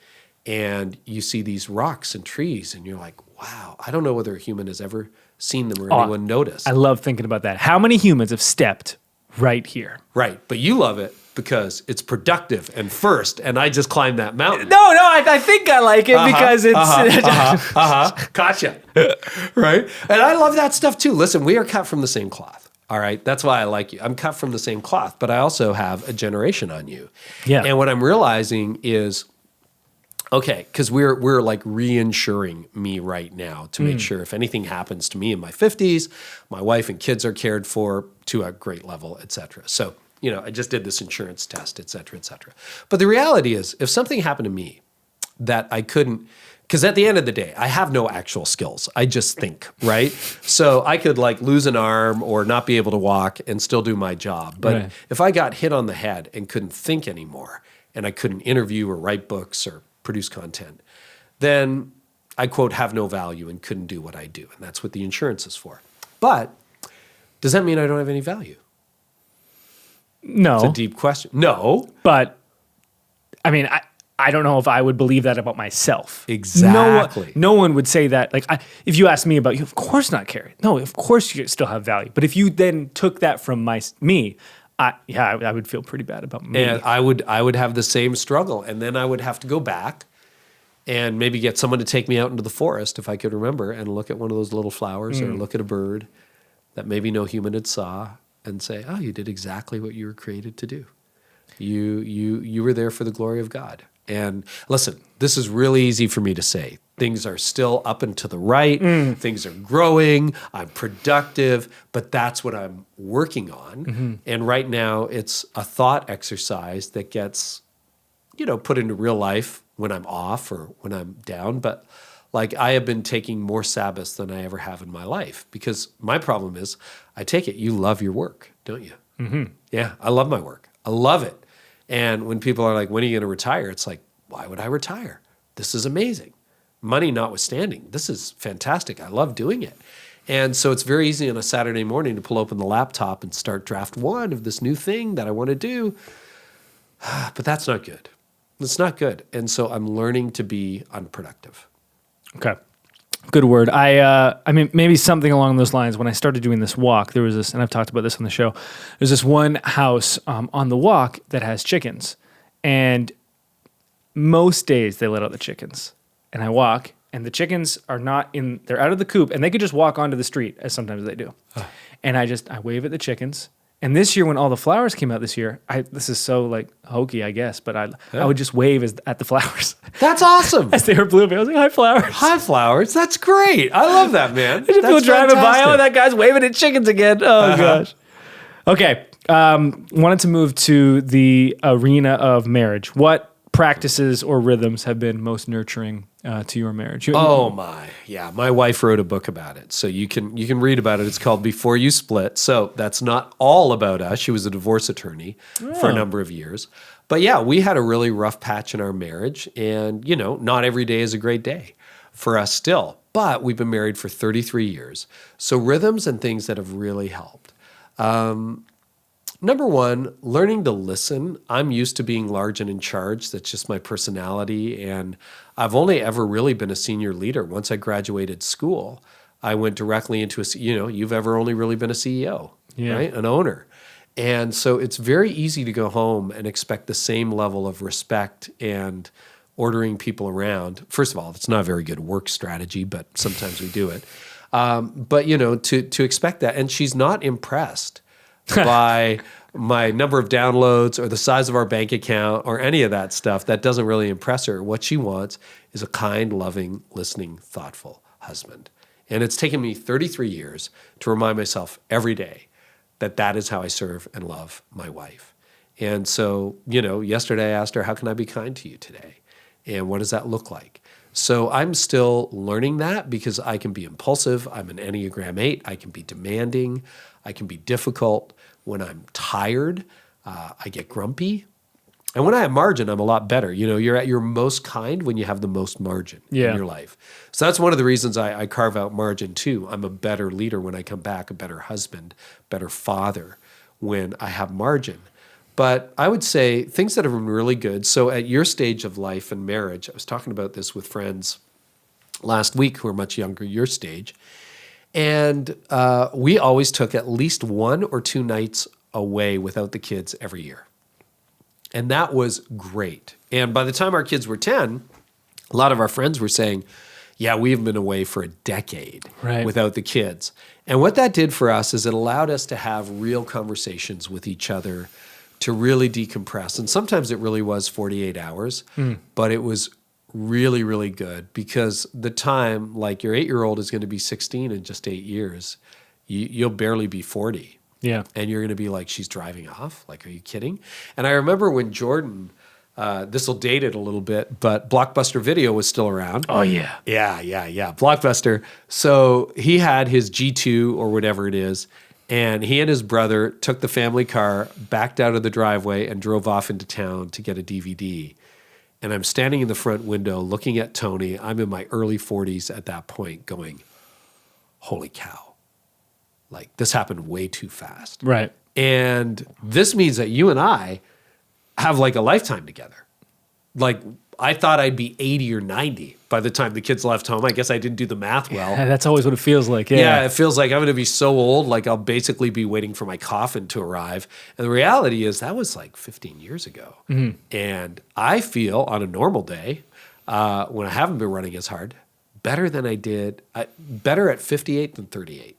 and you see these rocks and trees, and you're like, wow, I don't know whether a human has ever seen them or anyone noticed. I love thinking about that. How many humans have stepped right here? Right, but you love it because it's productive and first, and I just climbed that mountain. No, I think I like it because it's... Gotcha. Right? And I love that stuff too. Listen, we are cut from the same cloth. All right? That's why I like you. I'm cut from the same cloth, but I also have a generation on you. Yeah. And what I'm realizing is, okay, because we're like reinsuring me right now to make sure if anything happens to me in my 50s, my wife and kids are cared for to a great level, et cetera. So, you know, I just did this insurance test, et cetera, et cetera. But the reality is, if something happened to me that I couldn't, because at the end of the day, I have no actual skills. I just think, right? So I could like lose an arm or not be able to walk and still do my job. But if I got hit on the head and couldn't think anymore, and I couldn't interview or write books or produce content, then I, quote, have no value and couldn't do what I do. And that's what the insurance is for. But does that mean I don't have any value? No. It's a deep question. No. But, I mean, I don't know if I would believe that about myself. Exactly. No one would say that. Like, if you asked me about you, of course not, Carey. No, of course you still have value. But if you then took that from me, I would feel pretty bad about me. And I would have the same struggle. And then I would have to go back and maybe get someone to take me out into the forest, if I could remember, and look at one of those little flowers or look at a bird that maybe no human had saw and say, oh, you did exactly what you were created to do. You were there for the glory of God. And listen, this is really easy for me to say. Things are still up and to the right. Things are growing. I'm productive, but that's what I'm working on. And right now it's a thought exercise that gets, put into real life when I'm off or when I'm down. But like I have been taking more Sabbaths than I ever have in my life because my problem is I take it you love your work, don't you? Yeah, I love my work. I love it. And when people are like, when are you going to retire? It's like, why would I retire? This is amazing. Money notwithstanding, this is fantastic. I love doing it. And so it's very easy on a Saturday morning to pull open the laptop and start draft one of this new thing that I want to do. But that's not good. It's not good. And so I'm learning to be unproductive. Okay. Good word. I mean, maybe something along those lines. When I started doing this walk, there was this, and I've talked about this on the show, there's this one house on the walk that has chickens. And most days they let out the chickens. And I walk, and the chickens are they're out of the coop, and they could just walk onto the street, as sometimes they do. And I wave at the chickens. And this year, when all the flowers came out this year, this is so like hokey, I guess, but I would just wave at the flowers. That's awesome. As they were blooming. I was like, hi, flowers. Hi, flowers. That's great. I love that, man. I just feel driving by, oh, that guy's waving at chickens again. Oh, gosh. Okay. Wanted to move to the arena of marriage. What practices or rhythms have been most nurturing to your marriage? Oh my, yeah. My wife wrote a book about it, so you can read about it. It's called Before You Split. So that's not all about us. She was a divorce attorney for a number of years, but yeah, we had a really rough patch in our marriage, and not every day is a great day for us still. But we've been married for 33 years, so rhythms and things that have really helped. Number one, learning to listen. I'm used to being large and in charge. That's just my personality. And I've only ever really been a senior leader. Once I graduated school, I went directly into you've ever only really been a CEO, right? An owner. And so it's very easy to go home and expect the same level of respect and ordering people around. First of all, it's not a very good work strategy, but sometimes we do it. But to expect that. And she's not impressed by my number of downloads or the size of our bank account or any of that stuff. That doesn't really impress her. What she wants is a kind, loving, listening, thoughtful husband. And it's taken me 33 years to remind myself every day that is how I serve and love my wife. And so, yesterday I asked her, how can I be kind to you today? And what does that look like? So I'm still learning that because I can be impulsive. I'm an Enneagram 8. I can be demanding. I can be difficult. When I'm tired, I get grumpy. And when I have margin, I'm a lot better. You know, you're at your most kind when you have the most margin in your life. So that's one of the reasons I carve out margin too. I'm a better leader when I come back, a better husband, better father when I have margin. But I would say things that have been really good. So at your stage of life and marriage, I was talking about this with friends last week who are much younger, your stage. And we always took at least 1 or 2 nights away without the kids every year. And that was great. And by the time our kids were 10, a lot of our friends were saying, yeah, we've been away for a decade without the kids. And what that did for us is it allowed us to have real conversations with each other, to really decompress. And sometimes it really was 48 hours, but it was really, really good because the time, like your 8-year-old is going to be 16 in just 8 years. You'll barely be 40. Yeah. And you're going to be like, she's driving off? Like, are you kidding? And I remember when Jordan, this will date it a little bit, but Blockbuster Video was still around. Oh, yeah. Yeah. Blockbuster. So he had his G2 or whatever it is, and he and his brother took the family car, backed out of the driveway, and drove off into town to get a DVD. And I'm standing in the front window looking at Tony. I'm in my early 40s at that point going, holy cow. Like, this happened way too fast. Right. And this means that you and I have like a lifetime together. Like, I thought I'd be 80 or 90 by the time the kids left home. I guess I didn't do the math well. Yeah, that's always what it feels like. Yeah, it feels like I'm going to be so old, like I'll basically be waiting for my coffin to arrive. And the reality is that was like 15 years ago. And I feel on a normal day, when I haven't been running as hard, better than I did, better at 58 than 38.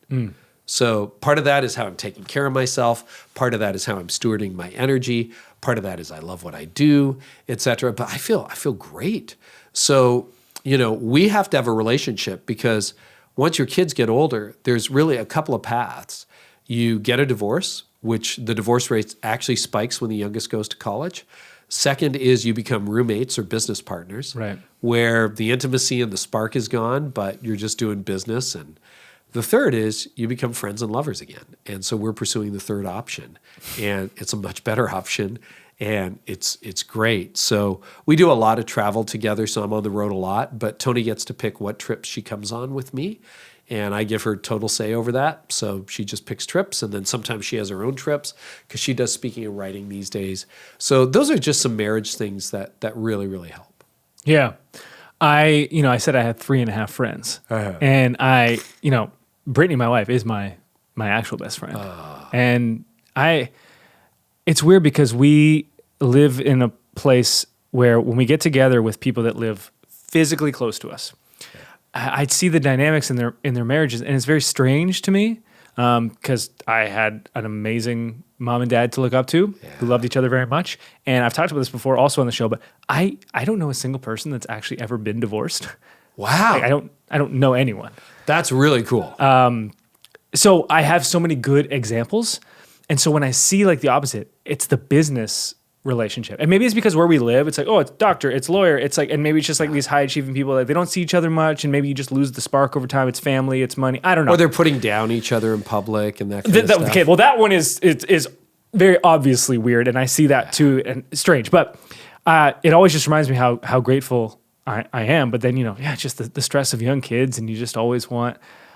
So part of that is how I'm taking care of myself. Part of that is how I'm stewarding my energy. Part of that is I love what I do, et cetera. But I feel great. So, you know, we have to have a relationship because once your kids get older, there's really a couple of paths. You get a divorce, which the divorce rate actually spikes when the youngest goes to college. Second is you become roommates or business partners, where the intimacy and the spark is gone, but you're just doing business. And the third is you become friends and lovers again. And so we're pursuing the third option. And it's a much better option. And it's great. So we do a lot of travel together. So I'm on the road a lot. But Tony gets to pick what trips she comes on with me. And I give her total say over that. So she just picks trips. And then sometimes she has her own trips because she does speaking and writing these days. So those are just some marriage things that really, really help. Yeah. I said I had 3.5 friends. And Brittany, my wife, is my actual best friend. And it's weird because we live in a place where when we get together with people that live physically close to us, I'd see the dynamics in their marriages, and it's very strange to me because I had an amazing mom and dad to look up to who loved each other very much. And I've talked about this before also on the show, but I don't know a single person that's actually ever been divorced. Wow. Like, I don't know anyone. That's really cool. So I have so many good examples. And so when I see like the opposite, it's the business relationship. And maybe it's because where we live, it's like, oh, it's doctor, it's lawyer. It's like, and maybe it's just like these high achieving people that they don't see each other much. And maybe you just lose the spark over time. It's family, it's money. I don't know. Or they're putting down each other in public and that kind of stuff. Okay, well, that one is very obviously weird. And I see that too, and strange. But it always just reminds me how grateful I am. But then, it's just the stress of young kids, and you just always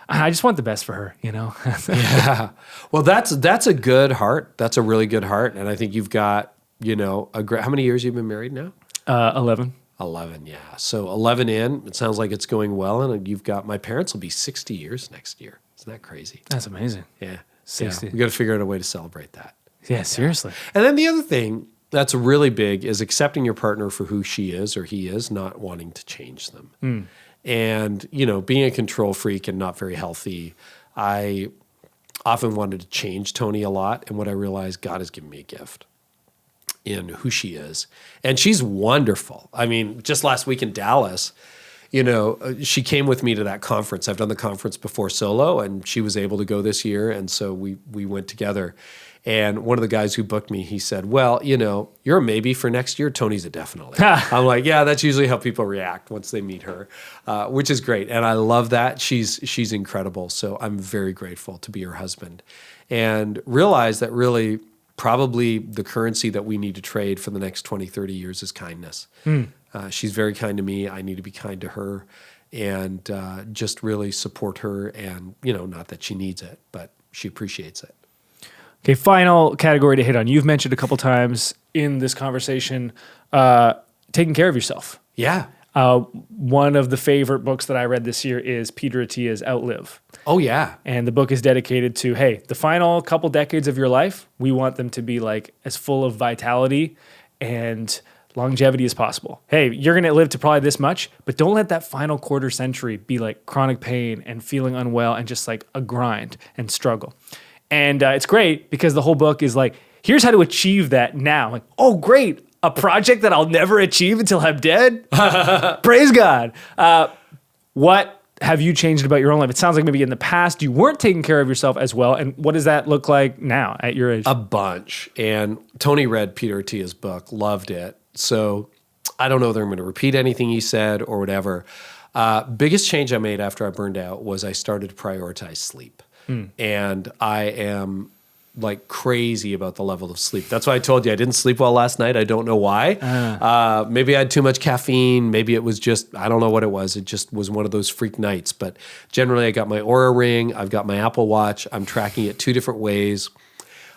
I just want the best for her, Yeah. Well, that's a good heart. That's a really good heart. And I think you've got, how many years you've been married now? 11. 11, yeah. So 11 in, it sounds like it's going well. And you've got, my parents will be 60 years next year. Isn't that crazy? That's amazing. Yeah. 60. Yeah. We got to figure out a way to celebrate that. Yeah, seriously. And then the other thing that's really big is accepting your partner for who she is or he is, not wanting to change them. And, being a control freak and not very healthy, I often wanted to change Tony a lot. And what I realized, God has given me a gift in who she is. And she's wonderful. I mean, just last week in Dallas, she came with me to that conference. I've done the conference before solo, and she was able to go this year. And so we went together. And one of the guys who booked me, he said, well, you're a maybe for next year. Tony's a definitely. I'm like, yeah, that's usually how people react once they meet her, which is great. And I love that. She's incredible. So I'm very grateful to be her husband. and realized that really probably the currency that we need to trade for the next 20, 30 years is kindness. She's very kind to me. I need to be kind to her, and just really support her. And, not that she needs it, but she appreciates it. Okay, final category to hit on. You've mentioned a couple times in this conversation taking care of yourself. Yeah. One of the favorite books that I read this year is Peter Attia's Outlive. Oh, yeah. And the book is dedicated to, hey, the final couple decades of your life, we want them to be like as full of vitality and longevity as possible. Hey, you're going to live to probably this much, but don't let that final quarter century be like chronic pain and feeling unwell and just like a grind and struggle. And it's great because the whole book is like, here's how to achieve that now. Like, oh, great. A project that I'll never achieve until I'm dead? Praise God. What have you changed about your own life? It sounds like maybe in the past you weren't taking care of yourself as well. And what does that look like now at your age? A bunch. And Tony read Peter Attia's book, loved it. So I don't know whether I'm going to repeat anything he said or whatever. Biggest change I made after I burned out was I started to prioritize sleep. And I am like crazy about the level of sleep. That's why I told you I didn't sleep well last night. I don't know why. Maybe I had too much caffeine. Maybe it was just, I don't know what it was. It just was one of those freak nights. But generally I got my Oura Ring. I've got my Apple Watch. I'm tracking it 2 different ways.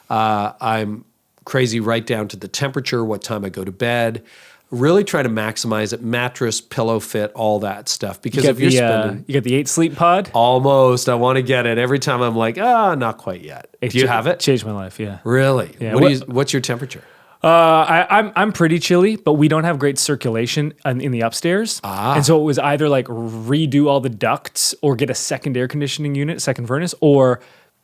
I'm crazy right down to the temperature, what time I go to bed. Really try to maximize it, mattress, pillow fit, all that stuff. Because if you're spending... You got the 8 sleep pod? Almost. I want to get it. Every time I'm like, not quite yet. Do you have it? Changed my life, yeah. Really? Yeah. What's your temperature? I'm pretty chilly, but we don't have great circulation in the upstairs. And so it was either like redo all the ducts or get a second air conditioning unit, second furnace, or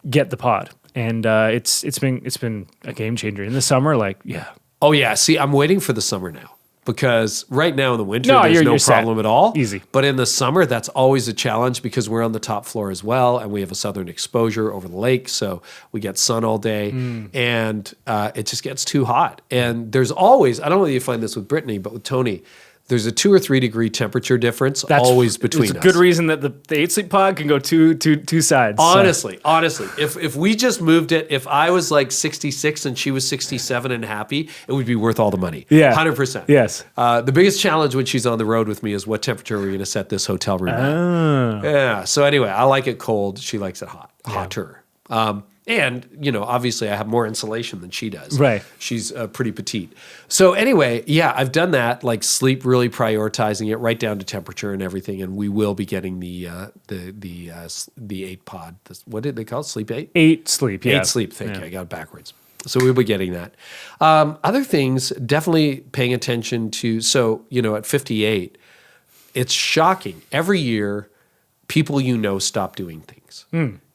get the pod. And it's been a game changer. In the summer, Oh, yeah. See, I'm waiting for the summer now. Because right now in the winter, there's you're no problem at all. Easy. But in the summer, that's always a challenge because we're on the top floor as well, and we have a southern exposure over the lake, so we get sun all day, and it just gets too hot. And there's always, I don't know if you find this with Brittany, but with Tony, there's a 2 or 3 degree temperature difference always between us. It's a good reason that the 8 sleep pod can go two sides. Honestly, if we just moved it, if I was like 66 and she was 67 and happy, it would be worth all the money. Yeah. 100%. Yes. The biggest challenge when she's on the road with me is what temperature are we going to set this hotel room at? Yeah. So anyway, I like it cold. She likes it hotter. And, obviously I have more insulation than she does. Right. She's pretty petite. So anyway, yeah, I've done that, like sleep, really prioritizing it right down to temperature and everything. And we will be getting the 8 pod. What did they call it? Sleep 8? 8 sleep, yeah. 8 sleep, thank you. I got it backwards. So we'll be getting that. Other things, definitely paying attention to, at 58, it's shocking. Every year, people stop doing things.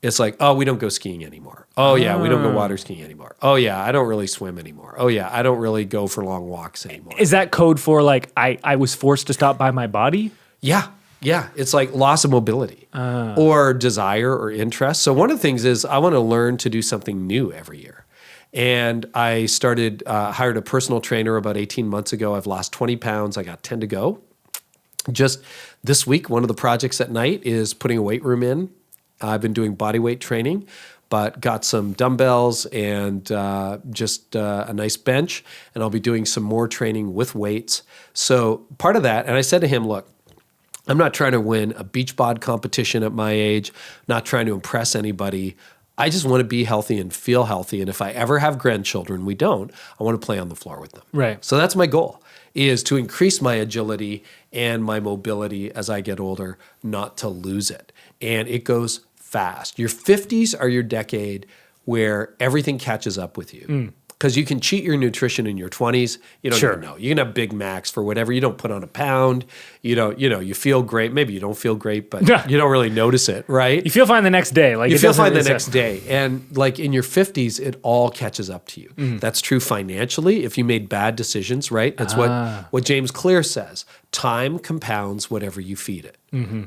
It's like, oh, we don't go skiing anymore. Oh, yeah, we don't go water skiing anymore. Oh, yeah, I don't really swim anymore. Oh, yeah, I don't really go for long walks anymore. Is that code for like, I was forced to stop by my body? Yeah. It's like loss of mobility or desire or interest. So one of the things is I want to learn to do something new every year. And I hired a personal trainer about 18 months ago. I've lost 20 pounds. I got 10 to go. Just this week, one of the projects at night is putting a weight room in. I've been doing body weight training, but got some dumbbells and just a nice bench, and I'll be doing some more training with weights. So part of that, and I said to him, look, I'm not trying to win a beach bod competition at my age, not trying to impress anybody. I just want to be healthy and feel healthy. And if I ever have grandchildren, we don't, I want to play on the floor with them. Right. So that's my goal, is to increase my agility and my mobility as I get older, not to lose it. And it goes fast. Your 50s are your decade where everything catches up with you. Because you can cheat your nutrition in your 20s. You don't even know. You can have Big Macs for whatever. You don't put on a pound. You feel great. Maybe you don't feel great, but you don't really notice it, right? You feel fine the next day. You feel fine the next day. And like in your 50s, it all catches up to you. That's true financially. If you made bad decisions, right? That's what James Clear says. Time compounds whatever you feed it.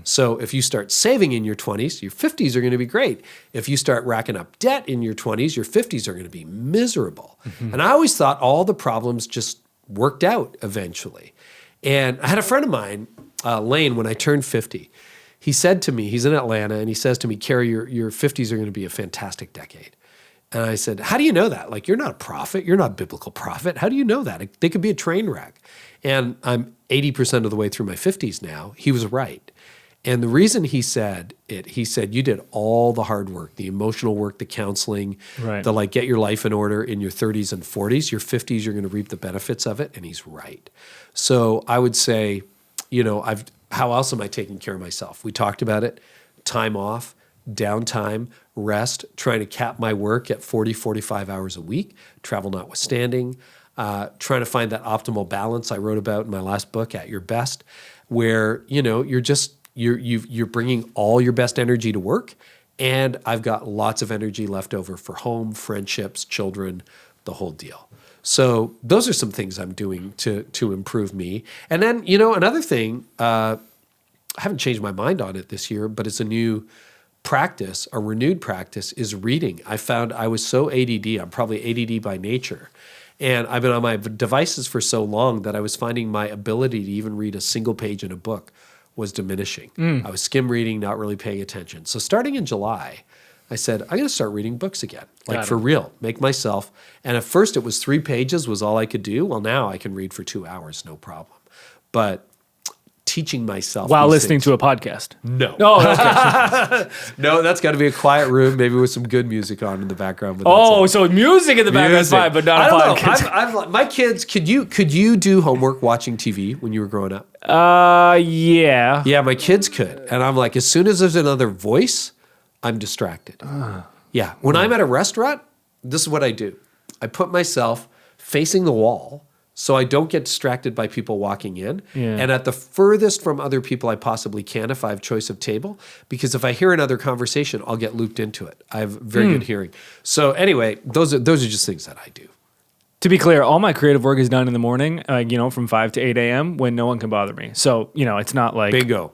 So if you start saving in your 20s, your 50s are going to be great. If you start racking up debt in your 20s, your 50s are going to be miserable. And I always thought all the problems just worked out eventually. And I had a friend of mine, Lane, when I turned 50, he said to me, he's in Atlanta, and he says to me, Carey, your 50s are going to be a fantastic decade. And I said, how do you know that? Like, you're not a prophet. You're not a biblical prophet. How do you know that? They could be a train wreck. And I'm 80% of the way through my 50s now. He was right. And the reason he said it, he said, you did all the hard work, the emotional work, the counseling, Right. the like, get your life in order in your 30s and 40s. Your 50s, you're going to reap the benefits of it. And he's right. So I would say, how else am I taking care of myself? We talked about it. Time off, downtime, rest, trying to cap my work at 40, 45 hours a week, travel notwithstanding, trying to find that optimal balance I wrote about in my last book, At Your Best, where, you're bringing all your best energy to work, and I've got lots of energy left over for home, friendships, children, the whole deal. So those are some things I'm doing to improve me. And then, another thing, I haven't changed my mind on it this year, but it's a new practice, a renewed practice, is reading. I found I was so ADD. I'm probably ADD by nature. And I've been on my devices for so long that I was finding my ability to even read a single page in a book was diminishing. I was skim reading, not really paying attention. So starting in July, I said, I'm going to start reading books again, like for real, make myself. And at first it was 3 pages was all I could do. Well, now I can read for 2 hours, no problem. But teaching myself while listening to a podcast. No. Oh, okay. No, that's got to be a quiet room, maybe with some good music on in the background. Oh, so music in the background's fine, but not a podcast. I've my kids, could you do homework watching TV when you were growing up? Yeah. Yeah, my kids could. And I'm like, as soon as there's another voice, I'm distracted. Yeah. When I'm at a restaurant, this is what I do. I put myself facing the wall so I don't get distracted by people walking in. Yeah. And at the furthest from other people I possibly can if I have choice of table, because if I hear another conversation, I'll get looped into it. I have very good hearing. So anyway, those are just things that I do. To be clear, all my creative work is done in the morning, from 5 to 8 a.m. when no one can bother me. So, it's not like... Bingo.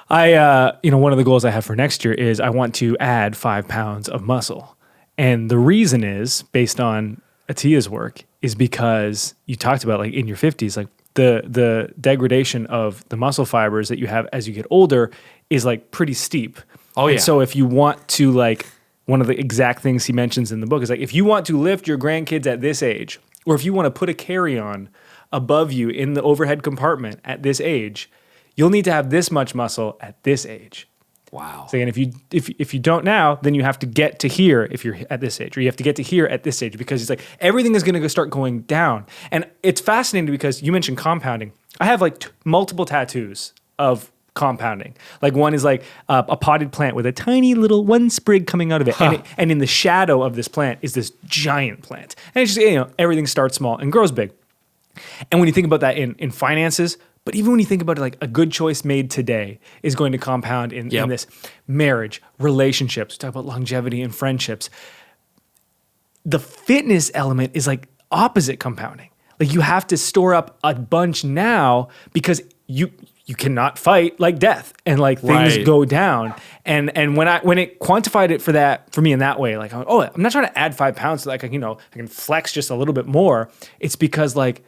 One of the goals I have for next year is I want to add 5 pounds of muscle. And the reason is, based on Atiya's work, is because you talked about, like, in your 50s, like, the degradation of the muscle fibers that you have as you get older is, like, pretty steep. Oh, yeah. And so if you want to, like... One of the exact things he mentions in the book is like, if you want to lift your grandkids at this age, or if you want to put a carry-on above you in the overhead compartment at this age, you'll need to have this much muscle at this age. Wow. So again, if you don't now, then you have to get to here if you're at this age, or you have to get to here at this age, because it's like everything is going to start going down. And it's fascinating because you mentioned compounding. I have like multiple tattoos of compounding. Like one is like a potted plant with a tiny little one sprig coming out of it. And in the shadow of this plant is this giant plant. And it's just, everything starts small and grows big. And when you think about that in finances, but even when you think about it, like a good choice made today is going to compound in this marriage, relationships, talk about longevity and friendships. The fitness element is like opposite compounding. Like you have to store up a bunch now because you cannot fight like death and like things go down. And when it quantified it for me in that way, like, I'm not trying to add 5 pounds so like, I can flex just a little bit more. It's because like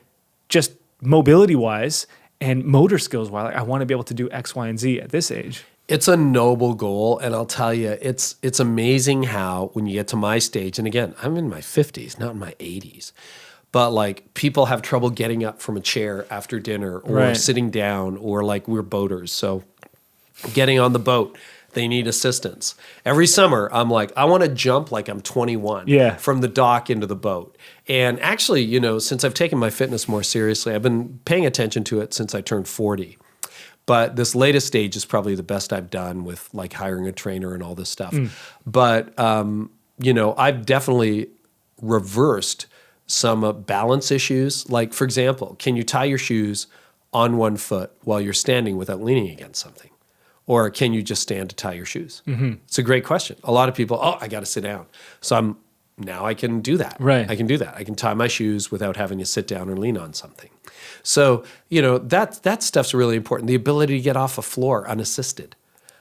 just mobility wise and motor skills wise, like I want to be able to do X, Y, and Z at this age. It's a noble goal. And I'll tell you, it's amazing how when you get to my stage, and again, I'm in my 50s, not in my 80s. But like people have trouble getting up from a chair after dinner or sitting down, or like we're boaters. So getting on the boat, they need assistance. Every summer, I'm like, I want to jump like I'm 21 from the dock into the boat. And actually, since I've taken my fitness more seriously, I've been paying attention to it since I turned 40. But this latest stage is probably the best I've done with like hiring a trainer and all this stuff. But, I've definitely reversed some balance issues. Like, for example, can you tie your shoes on one foot while you're standing without leaning against something? Or can you just stand to tie your shoes? It's a great question. A lot of people, I got to sit down. So now I can do that. Right. I can do that. I can tie my shoes without having to sit down or lean on something. So, that stuff's really important. The ability to get off a floor unassisted.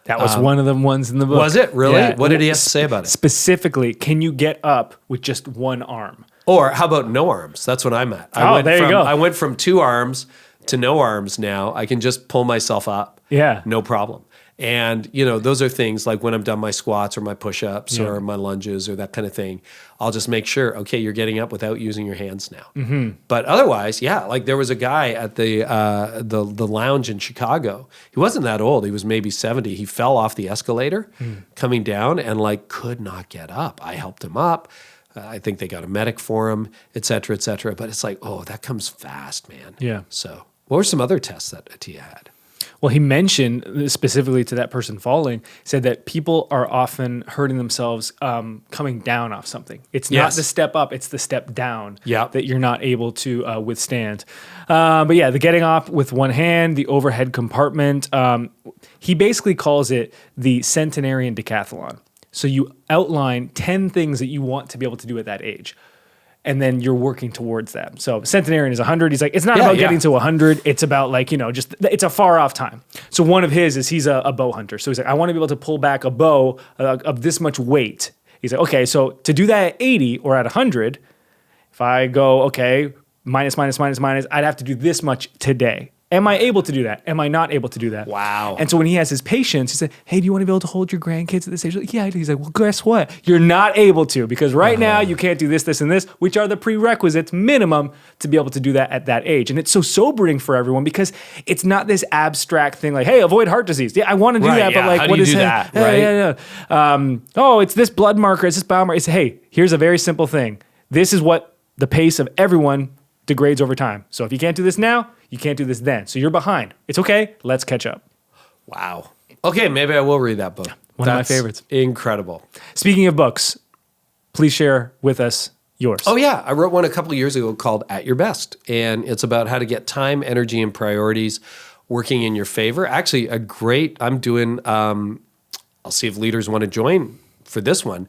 That was one of the ones in the book. Was it? Really? Yeah. What did he have to say about it? Specifically, can you get up with just one arm? Or how about no arms? That's what I'm at. There you go. I went from 2 arms to no arms now. I can just pull myself up. Yeah. No problem. And, those are things like when I'm done my squats or my push-ups or my lunges or that kind of thing, I'll just make sure, okay, you're getting up without using your hands now. Mm-hmm. But otherwise, like there was a guy at the lounge in Chicago. He wasn't that old. He was maybe 70. He fell off the escalator coming down and like could not get up. I helped him up. I think they got a medic for him, et cetera, et cetera. But it's like, oh, that comes fast, man. Yeah. So what were some other tests that Atia had? Well, he mentioned specifically to that person falling, said that people are often hurting themselves coming down off something. It's not the step up, it's the step down that you're not able to withstand. But yeah, the getting off with one hand, the overhead compartment, he basically calls it the centenarian decathlon. So you outline 10 things that you want to be able to do at that age. And then you're working towards that. So centenarian is 100. He's like, it's not about getting to 100. It's about like, just, it's a far off time. So one of his is he's a bow hunter. So he's like, I want to be able to pull back a bow of this much weight. He's like, okay, so to do that at 80 or at 100, if I go, okay, minus, I'd have to do this much today. Am I able to do that? Am I not able to do that? Wow. And so when he has his patients, he said, hey, do you want to be able to hold your grandkids at this age? Like, yeah, I do. He's like, well, guess what? You're not able to because right now you can't do this, this, and this, which are the prerequisites minimum to be able to do that at that age. And it's so sobering for everyone because it's not this abstract thing like, hey, avoid heart disease. Yeah, I want to do that, but like, how what do you is do that? Right? Oh, it's this blood marker. It's this biomarker. It's, hey, here's a very simple thing. This is what the pace of everyone degrades over time. So if you can't do this now, you can't do this then. So you're behind. It's okay. Let's catch up. Wow. Okay, maybe I will read that book. One of my favorites. Incredible. Speaking of books, please share with us yours. Oh, yeah. I wrote one a couple of years ago called At Your Best. And it's about how to get time, energy, and priorities working in your favor. Actually, I'm doing, I'll see if leaders want to join for this one.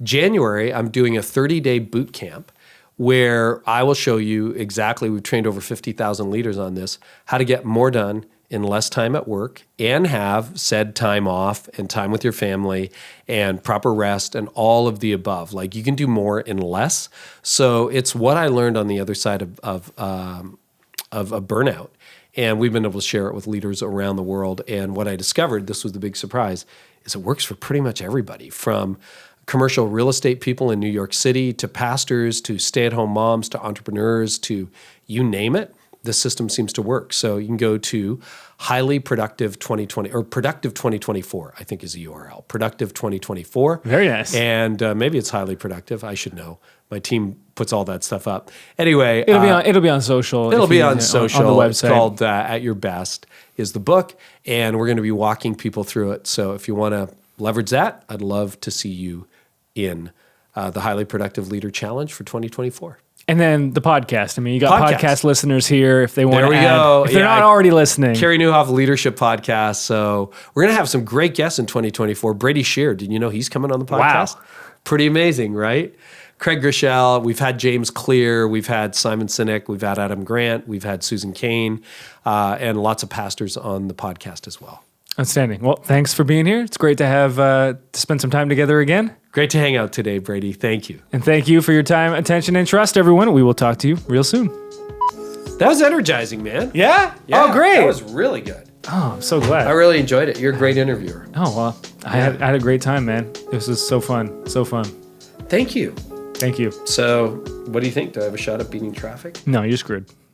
January, I'm doing a 30-day boot camp where I will show you exactly, we've trained over 50,000 leaders on this, how to get more done in less time at work and have said time off and time with your family and proper rest and all of the above. Like you can do more in less. So it's what I learned on the other side of a burnout. And we've been able to share it with leaders around the world. And what I discovered, this was the big surprise, is it works for pretty much everybody, from commercial real estate people in New York City to pastors to stay-at-home moms to entrepreneurs to you name it. The system seems to work. So you can go to Highly Productive 2020 or Productive 2024, I think is the URL. Productive 2024. Very nice. And maybe it's Highly Productive. I should know. My team puts all that stuff up. Anyway, it'll be on social. It'll be on social. On the website. It's called At Your Best is the book, and we're going to be walking people through it. So if you want to leverage that, I'd love to see you in the Highly Productive Leader Challenge for 2024. And then the podcast. I mean, you got podcast listeners here if they want to go. If they're not already listening. Carey Nieuwhof Leadership Podcast. So we're going to have some great guests in 2024. Brady Shear, did you know he's coming on the podcast? Wow. Pretty amazing, right? Craig Groeschel. We've had James Clear. We've had Simon Sinek. We've had Adam Grant. We've had Susan Cain. And lots of pastors on the podcast as well. Outstanding. Well, thanks for being here. It's great to have to spend some time together again. Great to hang out today, Brady. Thank you. And thank you for your time, attention, and trust, everyone. We will talk to you real soon. That was energizing, man. Yeah? Yeah. Oh, great. That was really good. Oh, I'm so glad. I really enjoyed it. You're a great interviewer. Oh, well, I had a great time, man. This was so fun. So fun. Thank you. Thank you. So, what do you think? Do I have a shot at beating traffic? No, you're screwed.